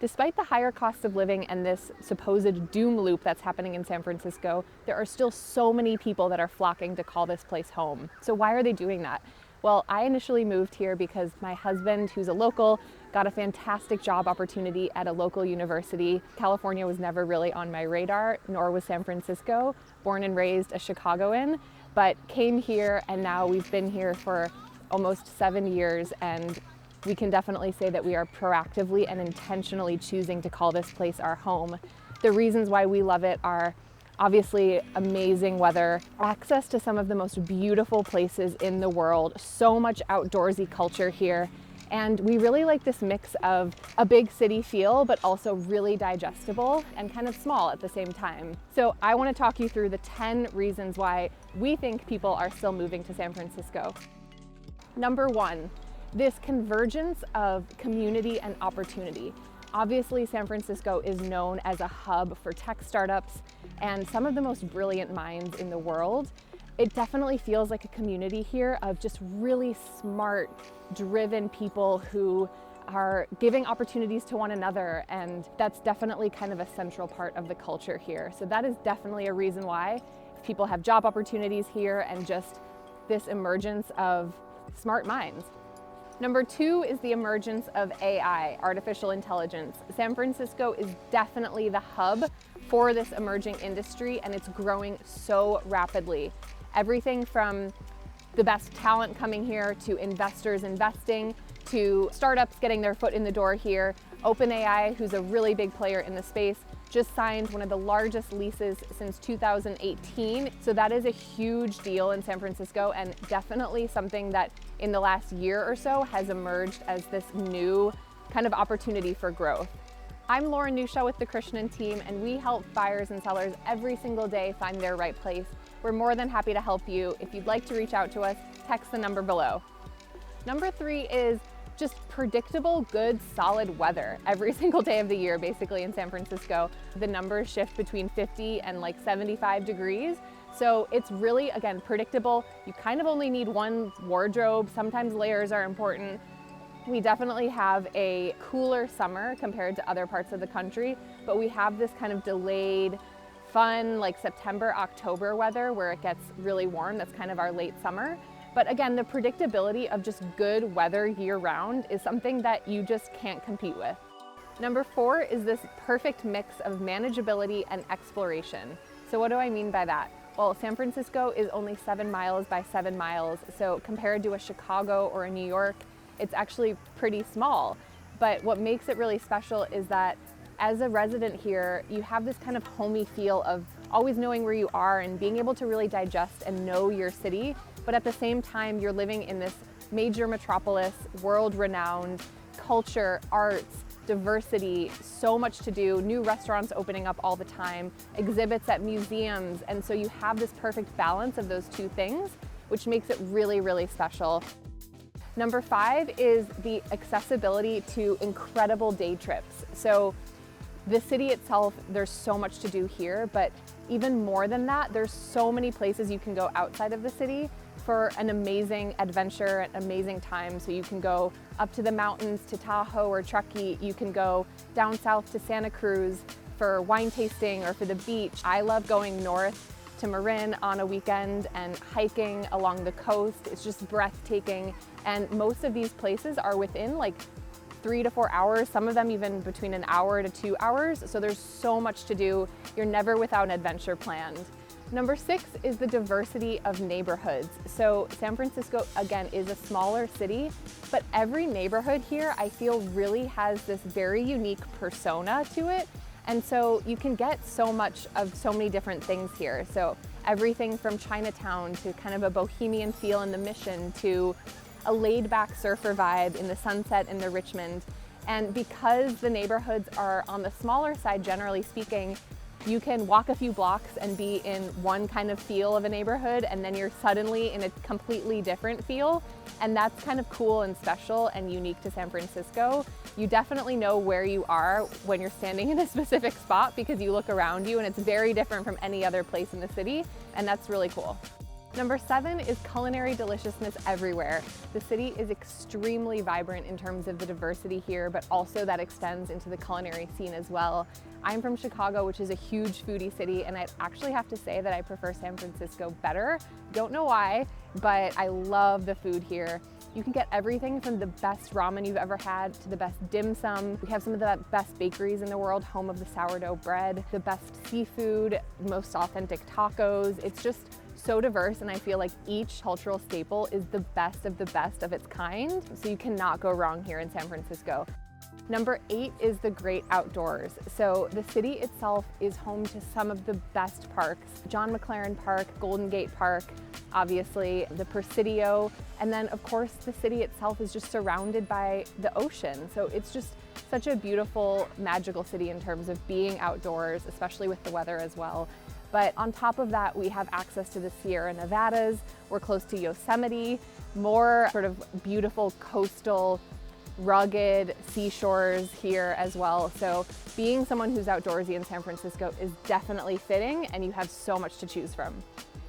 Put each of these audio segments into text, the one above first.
Despite the higher cost of living and this supposed doom loop that's happening in San Francisco, there are still so many people that are flocking to call this place home. So why are they doing that? Well, I initially moved here because my husband, who's a local, got a fantastic job opportunity at a local university. California was never really on my radar, nor was San Francisco. Born and raised a Chicagoan, but came here, and now we've been here for almost 7 years, and we can definitely say that we are proactively and intentionally choosing to call this place our home. The reasons why we love it are obviously amazing weather, access to some of the most beautiful places in the world, so much outdoorsy culture here, and we really like this mix of a big city feel, but also really digestible and kind of small at the same time. So I want to talk you through the 10 reasons why we think people are still moving to San Francisco. Number 1, this convergence of community and opportunity. Obviously, San Francisco is known as a hub for tech startups and some of the most brilliant minds in the world. It definitely feels like a community here of just really smart, driven people who are giving opportunities to one another, and that's definitely kind of a central part of the culture here. So that is definitely a reason why people have job opportunities here and just this emergence of smart minds. Number 2 is the emergence of AI, artificial intelligence. San Francisco is definitely the hub for this emerging industry, and it's growing so rapidly. Everything from the best talent coming here to investors investing to startups getting their foot in the door here. OpenAI, who's a really big player in the space, just signed one of the largest leases since 2018. So that is a huge deal in San Francisco, and definitely something that in the last year or so has emerged as this new kind of opportunity for growth. I'm Lauren Nusha with the Krishnan team, and we help buyers and sellers every single day find their right place. We're more than happy to help you. If you'd like to reach out to us, text the number below. Number 3 is just predictable, good, solid weather every single day of the year, basically in San Francisco. The numbers shift between 50 and like 75 degrees. So it's really, again, predictable. You kind of only need one wardrobe. Sometimes layers are important. We definitely have a cooler summer compared to other parts of the country, but we have this kind of delayed, fun, like September, October weather where it gets really warm. That's kind of our late summer. But again, the predictability of just good weather year round is something that you just can't compete with. Number 4 is this perfect mix of manageability and exploration. So what do I mean by that? Well, San Francisco is only 7 miles by 7 miles. So compared to a Chicago or a New York, it's actually pretty small. But what makes it really special is that as a resident here, you have this kind of homey feel of always knowing where you are and being able to really digest and know your city. But at the same time, you're living in this major metropolis, world-renowned culture, arts, diversity, so much to do, new restaurants opening up all the time, exhibits at museums. And so you have this perfect balance of those two things, which makes it really, really special. Number 5 is the accessibility to incredible day trips. So the city itself, there's so much to do here, but even more than that, there's so many places you can go outside of the city for an amazing adventure, an amazing time. So you can go up to the mountains to Tahoe or Truckee. You can go down south to Santa Cruz for wine tasting or for the beach. I love going north to Marin on a weekend and hiking along the coast. It's just breathtaking. And most of these places are within like 3 to 4 hours, some of them even between an hour to 2 hours. So there's so much to do. You're never without an adventure planned. Number 6 is the diversity of neighborhoods. So San Francisco, again, is a smaller city, but every neighborhood here, I feel really has this very unique persona to it. And so you can get so much of so many different things here. So everything from Chinatown to kind of a bohemian feel in the Mission to a laid-back surfer vibe in the Sunset in the Richmond. And because the neighborhoods are on the smaller side, generally speaking, you can walk a few blocks and be in one kind of feel of a neighborhood, and then you're suddenly in a completely different feel. And that's kind of cool and special and unique to San Francisco. You definitely know where you are when you're standing in a specific spot because you look around you and it's very different from any other place in the city, and that's really cool. Number 7 is culinary deliciousness everywhere. The city is extremely vibrant in terms of the diversity here, but also that extends into the culinary scene as well. I'm from Chicago, which is a huge foodie city, and I'd actually have to say that I prefer San Francisco better. Don't know why, but I love the food here. You can get everything from the best ramen you've ever had to the best dim sum. We have some of the best bakeries in the world, home of the sourdough bread, the best seafood, most authentic tacos. It's just so diverse, and I feel like each cultural staple is the best of its kind. So you cannot go wrong here in San Francisco. Number 8 is the great outdoors. So the city itself is home to some of the best parks. John McLaren Park, Golden Gate Park, obviously the Presidio, and then of course the city itself is just surrounded by the ocean. So it's just such a beautiful, magical city in terms of being outdoors, especially with the weather as well. But on top of that, we have access to the Sierra Nevadas. We're close to Yosemite, more sort of beautiful coastal, rugged seashores here as well. So being someone who's outdoorsy in San Francisco is definitely fitting, and you have so much to choose from.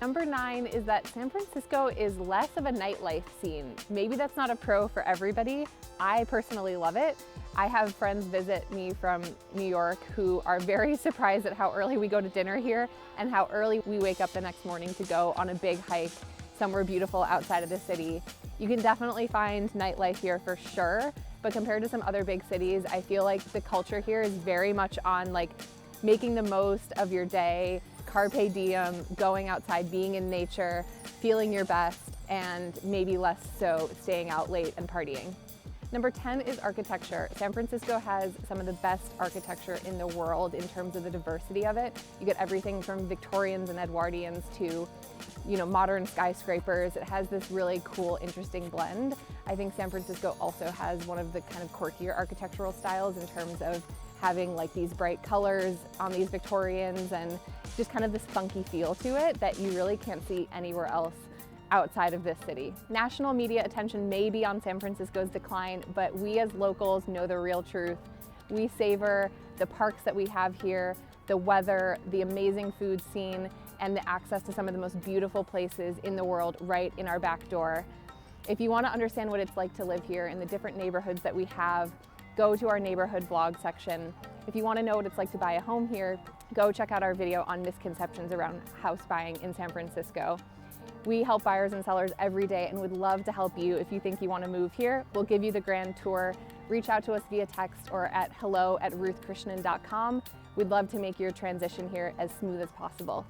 Number 9 is that San Francisco is less of a nightlife scene. Maybe that's not a pro for everybody. I personally love it. I have friends visit me from New York who are very surprised at how early we go to dinner here and how early we wake up the next morning to go on a big hike somewhere beautiful outside of the city. You can definitely find nightlife here for sure, but compared to some other big cities, I feel like the culture here is very much on like making the most of your day, carpe diem, going outside, being in nature, feeling your best, and maybe less so staying out late and partying. Number 10 is architecture. San Francisco has some of the best architecture in the world in terms of the diversity of it. You get everything from Victorians and Edwardians to, modern skyscrapers. It has this really cool, interesting blend. I think San Francisco also has one of the kind of quirkier architectural styles in terms of having like these bright colors on these Victorians and just kind of this funky feel to it that you really can't see anywhere else outside of this city. National media attention may be on San Francisco's decline, but we as locals know the real truth. We savor the parks that we have here, the weather, the amazing food scene, and the access to some of the most beautiful places in the world right in our back door. If you want to understand what it's like to live here in the different neighborhoods that we have, go to our neighborhood vlog section. If you want to know what it's like to buy a home here, go check out our video on misconceptions around house buying in San Francisco. We help buyers and sellers every day and would love to help you. If you think you want to move here, we'll give you the grand tour. Reach out to us via text or at hello@ruthkrishnan.com. We'd love to make your transition here as smooth as possible.